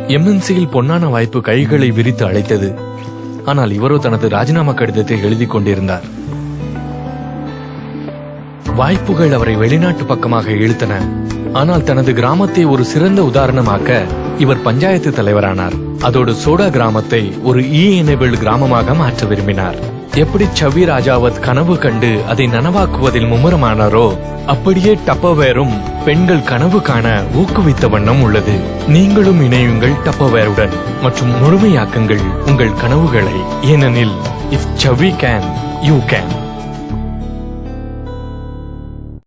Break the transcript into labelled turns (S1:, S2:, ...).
S1: எம்என்சியில் பொன்னான வாய்ப்பு கைகளை விரித்து அழைத்தது. ஆனால் இவரோ தனது ராஜினாமா கடிதத்தை எழுதி கொண்டிருந்தார். வாய்ப்புகள் அவரை வெளிநாட்டு பக்கமாக இழுத்தன. ஆனால் தனது கிராமத்தை ஒரு சிறந்த உதாரணமாக்க இவர் பஞ்சாயத்து தலைவரானார். அதோடு சோடா கிராமத்தை ஒரு எனேபிள்டு கிராமமாக மாற்ற விரும்பினார். எப்படி சவி ராஜாவத் கனவு கண்டு அதை நனவாக்குவதில் மும்முரமானாரோ அப்படியே டப்பர்வேரும் பெண்கள் கனவு காண ஊக்குவித்த வண்ணம் உள்ளது. நீங்களும் இணையுங்கள் டப்பர்வேருடன் மற்றும் முழுமையாக்குங்கள் உங்கள் கனவுகளை. ஏனெனில் if Savi can you can.